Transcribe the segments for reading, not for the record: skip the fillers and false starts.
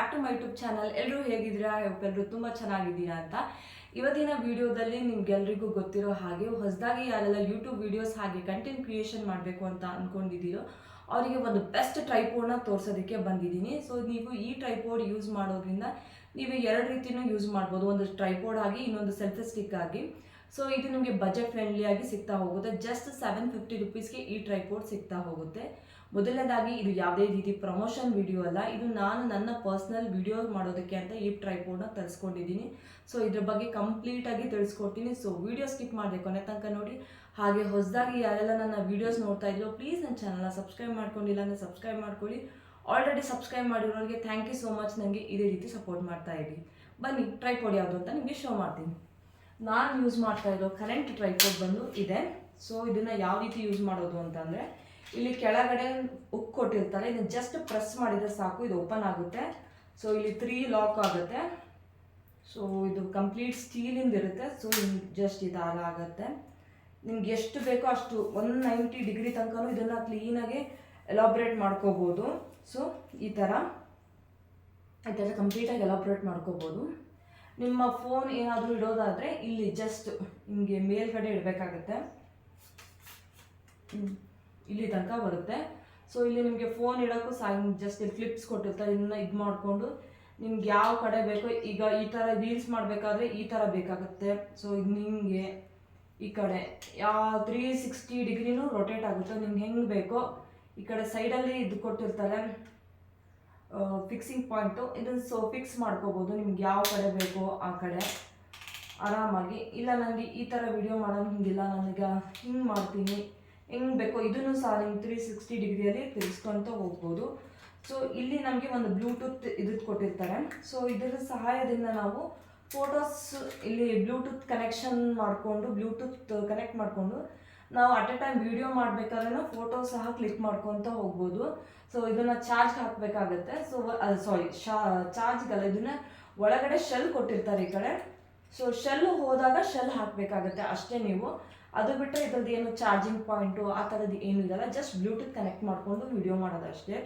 Back to my YouTube channel. ಎಲ್ಲರೂ ಹೇಗಿದ್ದೀರಾ? ಎಲ್ಲರೂ ತುಂಬ ಚೆನ್ನಾಗಿದ್ದೀರಾ ಅಂತ. ಇವತ್ತಿನ ವಿಡಿಯೋದಲ್ಲಿ ನಿಮ್ಗೆಲ್ರಿಗೂ ಗೊತ್ತಿರೋ ಹಾಗೆ ಹೊಸದಾಗಿ ಯಾರೆಲ್ಲ ಯೂಟ್ಯೂಬ್ ವಿಡಿಯೋಸ್ ಹಾಗೆ ಕಂಟೆಂಟ್ ಕ್ರಿಯೇಷನ್ ಮಾಡಬೇಕು ಅಂತ ಅಂದ್ಕೊಂಡಿದ್ದೀರೋ ಅವರಿಗೆ ಒಂದು ಬೆಸ್ಟ್ ಟ್ರೈಪೋಡ್ನ ತೋರಿಸೋದಕ್ಕೆ ಬಂದಿದ್ದೀನಿ. ಸೊ ನೀವು ಈ ಟ್ರೈಪೋಡ್ ಯೂಸ್ ಮಾಡೋದ್ರಿಂದ ನೀವು ಎರಡು ರೀತಿಯೂ ಯೂಸ್ ಮಾಡ್ಬೋದು, ಒಂದು ಟ್ರೈಪೋಡ್ ಆಗಿ ಇನ್ನೊಂದು ಸೆಲ್ಫಿ ಸ್ಟಿಕ್ ಆಗಿ. ಸೊ ಇದು ನಿಮಗೆ ಬಜೆಟ್ ಫ್ರೆಂಡ್ಲಿ ಆಗಿ ಸಿಗ್ತಾ ಹೋಗುತ್ತೆ. ಜಸ್ಟ್ 750 ರುಪೀಸ್ಗೆ ಈ ಟ್ರೈಪೋಡ್ ಸಿಗ್ತಾ ಹೋಗುತ್ತೆ. ಮೊದಲನೇದಾಗಿ ಇದು ಯಾವುದೇ ರೀತಿ ಪ್ರಮೋಷನ್ ವಿಡಿಯೋ ಅಲ್ಲ, ಇದು ನಾನು ನನ್ನ ಪರ್ಸ್ನಲ್ ವಿಡಿಯೋ ಮಾಡೋದಕ್ಕೆ ಅಂತ ಈ ಟ್ರೈಪೋಡ್ನ ತರಿಸ್ಕೊಂಡಿದ್ದೀನಿ. ಸೊ ಇದ್ರ ಬಗ್ಗೆ ಕಂಪ್ಲೀಟಾಗಿ ತಿಳಿಸ್ಕೊಡ್ತೀನಿ. ಸೊ ವಿಡಿಯೋ ಸ್ಕಿಪ್ ಮಾಡಬೇಕು ಕೊನೆ ತನಕ ನೋಡಿ. ಹಾಗೆ ಹೊಸದಾಗಿ ಯಾರೆಲ್ಲ ನನ್ನ ವೀಡಿಯೋಸ್ ನೋಡ್ತಾ ಇದ್ರು ಪ್ಲೀಸ್ ನನ್ನ ಚಾನಲ್ನ ಸಬ್ಸ್ಕ್ರೈಬ್ ಮಾಡ್ಕೊಂಡಿಲ್ಲ ಅಂದರೆ ಸಬ್ಸ್ಕ್ರೈಬ್ ಮಾಡ್ಕೊಳ್ಳಿ. ಆಲ್ರೆಡಿ ಸಬ್ಸ್ಕ್ರೈಬ್ ಮಾಡಿರೋರಿಗೆ ಥ್ಯಾಂಕ್ ಯು ಸೋ ಮಚ್, ನನಗೆ ಇದೇ ರೀತಿ ಸಪೋರ್ಟ್ ಮಾಡ್ತಾ ಇರಿ. ಬನ್ನಿ ಟ್ರೈಪೋಡ್ ಯಾವುದು ಅಂತ ನಿಮಗೆ ಶೋ ಮಾಡ್ತೀನಿ. ನಾನು ಯೂಸ್ ಮಾಡ್ತಾ ಇರೋ ಕರೆಂಟ್ ಟ್ರೈಪೋಡ್ ಬಂದು ಇದೆ. ಸೊ ಇದನ್ನು ಯಾವ ರೀತಿ ಯೂಸ್ ಮಾಡೋದು ಅಂತಂದರೆ, ಇಲ್ಲಿ ಕೆಳಗಡೆ ಉಕ್ ಕೊಟ್ಟಿರ್ತಾರೆ, ಇದನ್ನು ಜಸ್ಟ್ ಪ್ರೆಸ್ ಮಾಡಿದರೆ ಸಾಕು, ಇದು ಓಪನ್ ಆಗುತ್ತೆ. ಸೊ ಇಲ್ಲಿ 3 ಲಾಕ್ ಆಗುತ್ತೆ. ಸೊ ಇದು ಕಂಪ್ಲೀಟ್ ಸ್ಟೀಲಿಂದ ಇರುತ್ತೆ. ಸೊ ಜಸ್ಟ್ ಇದು ಆಗುತ್ತೆ. ನಿಮ್ಗೆ ಎಷ್ಟು ಬೇಕೋ ಅಷ್ಟು 190 ಡಿಗ್ರಿ ತನಕ ಇದನ್ನು ಕ್ಲೀನಾಗಿ ಎಲಾಬ್ರೇಟ್ ಮಾಡ್ಕೋಬೋದು. ಸೊ ಈ ಥರ ಕಂಪ್ಲೀಟಾಗಿ ಎಲಾಬ್ರೇಟ್ ಮಾಡ್ಕೋಬೋದು. ನಿಮ್ಮ ಫೋನ್ ಏನಾದರೂ ಇಡೋದಾದರೆ ಇಲ್ಲಿ ಜಸ್ಟ್ ಹಿಂಗೆ ಮೇಲ್ಗಡೆ ಇಡಬೇಕಾಗತ್ತೆ, ಇಲ್ಲಿ ತನಕ ಬರುತ್ತೆ. ಸೊ ಇಲ್ಲಿ ನಿಮಗೆ ಫೋನ್ ಇಡೋಕ್ಕೂ ಜಸ್ಟ್ ಇಲ್ಲಿ ಕ್ಲಿಪ್ಸ್ ಕೊಟ್ಟಿರ್ತಾರೆ, ಇದನ್ನ ಇದು ಮಾಡಿಕೊಂಡು ನಿಮ್ಗೆ ಯಾವ ಕಡೆ ಬೇಕೋ, ಈಗ ಈ ಥರ ರೀಲ್ಸ್ ಮಾಡಬೇಕಾದ್ರೆ ಈ ಥರ ಬೇಕಾಗುತ್ತೆ. ಸೊ ಇದು ನಿಮಗೆ ಈ ಕಡೆ 360 ಡಿಗ್ರಿನೂ ರೊಟೇಟ್ ಆಗುತ್ತೆ. ನಿಮ್ಗೆ ಹೆಂಗೆ ಬೇಕೋ ಈ ಕಡೆ ಸೈಡಲ್ಲಿ ಇದು ಕೊಟ್ಟಿರ್ತಾರೆ ಫಿಕ್ಸಿಂಗ್ ಪಾಯಿಂಟು, ಇದನ್ನು ಸೊ ಫಿಕ್ಸ್ ಮಾಡ್ಕೋಬೋದು ನಿಮ್ಗೆ ಯಾವ ಕಡೆ ಬೇಕೋ ಆ ಕಡೆ ಆರಾಮಾಗಿ. ಇಲ್ಲ ನನಗೆ ಈ ಥರ ವಿಡಿಯೋ ಮಾಡೋಂಗಿಲ್ಲ, ನನಗೆ ಹಿಂಗೆ ಮಾಡ್ತೀನಿ, ಹೆಂಗೆ ಬೇಕೋ ಇದನ್ನು ಸಹ ನಿಮ್ಗೆ 360 ಡಿಗ್ರಿಯಲ್ಲಿ ತಿರ್ಸ್ಕೊಳ್ತಾ ಹೋಗ್ಬೋದು. ಸೊ ಇಲ್ಲಿ ನಮಗೆ ಒಂದು ಬ್ಲೂಟೂತ್ ಇದಕ್ಕೆ ಕೊಟ್ಟಿರ್ತಾರೆ. ಸೊ ಇದರ ಸಹಾಯದಿಂದ ನಾವು ಫೋಟೋಸ್ ಇಲ್ಲಿ ಬ್ಲೂಟೂತ್ ಕನೆಕ್ಟ್ ಮಾಡಿಕೊಂಡು ನಾವು ಅಟ್ ಎ ಟೈಮ್ ವಿಡಿಯೋ ಮಾಡಬೇಕಾದ್ರೂ ಫೋಟೋ ಸಹ ಕ್ಲಿಕ್ ಮಾಡ್ಕೊತ ಹೋಗ್ಬೋದು. ಸೊ ಇದನ್ನು ಚಾರ್ಜ್ ಹಾಕಬೇಕಾಗತ್ತೆ. ಸೊ ಚಾರ್ಜ್ಗಲ್ಲ, ಇದನ್ನು ಒಳಗಡೆ ಶೆಲ್ ಕೊಟ್ಟಿರ್ತಾರೆ ಈ ಕಡೆ. ಸೊ ಶೆಲ್ ಹೋದಾಗ ಶೆಲ್ ಹಾಕಬೇಕಾಗತ್ತೆ ಅಷ್ಟೇ ನೀವು. ಅದು ಬಿಟ್ಟರೆ ಇದ್ರದ್ದು ಏನು ಚಾರ್ಜಿಂಗ್ ಪಾಯಿಂಟು ಆ ಥರದ್ದು ಏನಿಲ್ಲ, ಜಸ್ಟ್ ಬ್ಲೂಟೂತ್ ಕನೆಕ್ಟ್ ಮಾಡಿಕೊಂಡು ವಿಡಿಯೋ ಮಾಡೋದಷ್ಟೇ.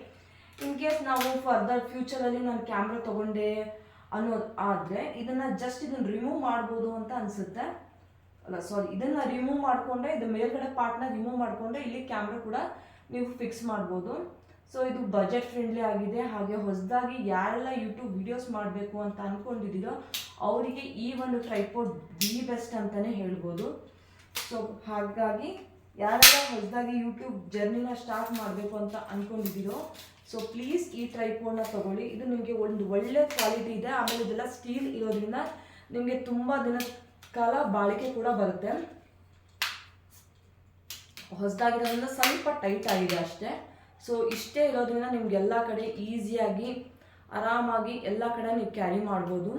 ಇನ್ ಕೇಸ್ ನಾವು ಫರ್ದರ್ ಫ್ಯೂಚರಲ್ಲಿ ನಾನು ಕ್ಯಾಮ್ರಾ ತೊಗೊಂಡೆ ಅನ್ನೋದು ಆದರೆ ಇದನ್ನು ರಿಮೂವ್ ಮಾಡ್ಬೋದು ಅಂತ ಅನಿಸುತ್ತೆ. ಇದನ್ನು ರಿಮೂವ್ ಮಾಡಿಕೊಂಡ್ರೆ ಇದು ಮೇಲ್ಗಡೆ ಪಾರ್ಟ್ನ ರಿಮೂವ್ ಮಾಡಿಕೊಂಡ್ರೆ ಇಲ್ಲಿ ಕ್ಯಾಮ್ರಾ ಕೂಡ ನೀವು ಫಿಕ್ಸ್ ಮಾಡ್ಬೋದು. ಸೊ ಇದು ಬಜೆಟ್ ಫ್ರೆಂಡ್ಲಿ ಆಗಿದೆ. ಹಾಗೆ ಹೊಸದಾಗಿ ಯಾರೆಲ್ಲ ಯೂಟ್ಯೂಬ್ ವಿಡಿಯೋಸ್ ಮಾಡಬೇಕು ಅಂತ ಅಂದ್ಕೊಂಡಿದ್ದೀರೋ ಅವರಿಗೆ ಈ ಒಂದು ಟ್ರೈಪೋಡ್ ದಿ ಬೆಸ್ಟ್ ಅಂತಲೇ ಹೇಳ್ಬೋದು. ಸೊ ಹಾಗಾಗಿ ಯಾರೆಲ್ಲ ಹೊಸದಾಗಿ ಯೂಟ್ಯೂಬ್ ಜರ್ನಿನ ಸ್ಟಾರ್ಟ್ ಮಾಡಬೇಕು ಅಂತ ಅಂದ್ಕೊಂಡಿದ್ದೀರೋ ಸೊ ಪ್ಲೀಸ್ ಈ ಟ್ರೈಪೋಡ್ನ ತೊಗೊಳ್ಳಿ. ಇದು ನಿಮಗೆ ಒಂದು ಒಳ್ಳೆ ಕ್ವಾಲಿಟಿ ಇದೆ. ಆಮೇಲೆ ಇದೆಲ್ಲ ಸ್ಟೀಲ್ ಇರೋದ್ರಿಂದ ನಿಮಗೆ ತುಂಬ ದಿನ ಕಾಲ ಬಾಳಿಕೆ ಕೂಡ ಬರುತ್ತೆ. ಹೊಸದಾಗಿರೋದ್ರಿಂದ ಸ್ವಲ್ಪ ಟೈಟ್ ಆಗಿದೆ ಅಷ್ಟೇ. ಸೊ ಇಷ್ಟೇ ಇರೋದ್ರಿಂದ ನಿಮಗೆಲ್ಲ ಕಡೆ ಈಸಿಯಾಗಿ ಆರಾಮಾಗಿ ಎಲ್ಲ ಕಡೆ ನೀವು ಕ್ಯಾರಿ ಮಾಡ್ಬೋದು.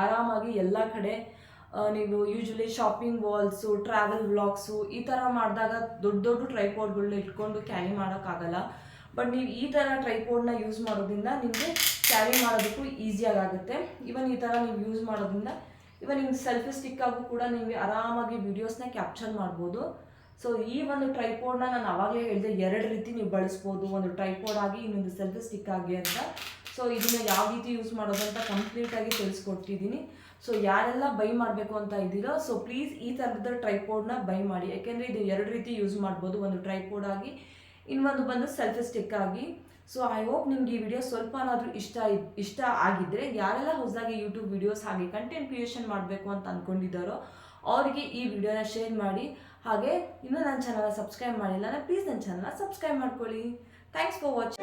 ಆರಾಮಾಗಿ ಎಲ್ಲ ಕಡೆ ನೀವು usually shopping malls, travel vlogs ಈ ಥರ ಮಾಡಿದಾಗ ದೊಡ್ಡ ಟ್ರೈಪೋಡ್ಗಳನ್ನ ಇಟ್ಕೊಂಡು ಕ್ಯಾರಿ ಮಾಡೋಕ್ಕಾಗಲ್ಲ. ಬಟ್ ನೀವು ಈ ಥರ ಟ್ರೈಪೋಡ್ನ ಯೂಸ್ ಮಾಡೋದ್ರಿಂದ ನಿಮಗೆ ಕ್ಯಾರಿ ಮಾಡೋದಕ್ಕೂ ಈಸಿಯಾಗುತ್ತೆ. ಇವನ್ ಈ ಥರ ನೀವು ಯೂಸ್ ಮಾಡೋದ್ರಿಂದ ಇವನ್ ನಿಮ್ಗೆ ಸೆಲ್ಫಿ ಸ್ಟಿಕ್ಕಾಗೂ ಕೂಡ ನಿಮಗೆ ಆರಾಮಾಗಿ ವೀಡಿಯೋಸ್ನ ಕ್ಯಾಪ್ಚರ್ ಮಾಡ್ಬೋದು. ಸೊ ಈ ಒಂದು ಟ್ರೈಪೋಡ್ನ ನಾನು ಆವಾಗಲೇ ಹೇಳಿದೆ, 2 ರೀತಿ ನೀವು ಬಳಸ್ಬೋದು, ಒಂದು ಟ್ರೈಪೋಡ್ ಆಗಿ ಇನ್ನೊಂದು ಸೆಲ್ಫಿ ಸ್ಟಿಕ್ ಆಗಿ ಅಂತ. ಸೊ ಇದನ್ನು ಯಾವ ರೀತಿ ಯೂಸ್ ಮಾಡೋದು ಅಂತ ಕಂಪ್ಲೀಟಾಗಿ ತಿಳಿಸ್ಕೊಟ್ಟಿದ್ದೀನಿ. ಸೊ ಯಾರೆಲ್ಲ ಬೈ ಮಾಡಬೇಕು ಅಂತ ಇದ್ದೀರೋ ಸೊ ಪ್ಲೀಸ್ ಈ ಥರದ ಟ್ರೈಪೋಡ್ನ ಬೈ ಮಾಡಿ. ಯಾಕೆಂದರೆ ಇದು 2 ರೀತಿ ಯೂಸ್ ಮಾಡ್ಬೋದು, ಒಂದು ಟ್ರೈಪೋಡ್ ಆಗಿ ಇನ್ನೊಂದು ಬಂದು ಸೆಲ್ಫಿ ಸ್ಟಿಕ್ ಆಗಿ. ಸೊ ಐ ಹೋಪ್ ನಿಮ್ಗೆ ಈ ವಿಡಿಯೋ ಸ್ವಲ್ಪನಾದರೂ ಇಷ್ಟ ಆಗಿದ್ದರೆ ಯಾರೆಲ್ಲ ಹೊಸದಾಗಿ ಯೂಟ್ಯೂಬ್ ವಿಡಿಯೋಸ್ ಹಾಗೆ ಕಂಟೆಂಟ್ ಕ್ರಿಯೇಷನ್ ಮಾಡಬೇಕು ಅಂತ ಅಂದ್ಕೊಂಡಿದ್ದಾರೋ ಅವರಿಗೆ ಈ ವಿಡಿಯೋನ ಶೇರ್ ಮಾಡಿ. ಹಾಗೆ ಇನ್ನೂ ನನ್ನ ಚಾನಲ್ನ ಸಬ್ಸ್ಕ್ರೈಬ್ ಮಾಡಿಲ್ಲ ಅಂದರೆ ಪ್ಲೀಸ್ ನನ್ನ ಚಾನಲ್ನ ಸಬ್ಸ್ಕ್ರೈಬ್ ಮಾಡ್ಕೊಳ್ಳಿ. Thanks for watching.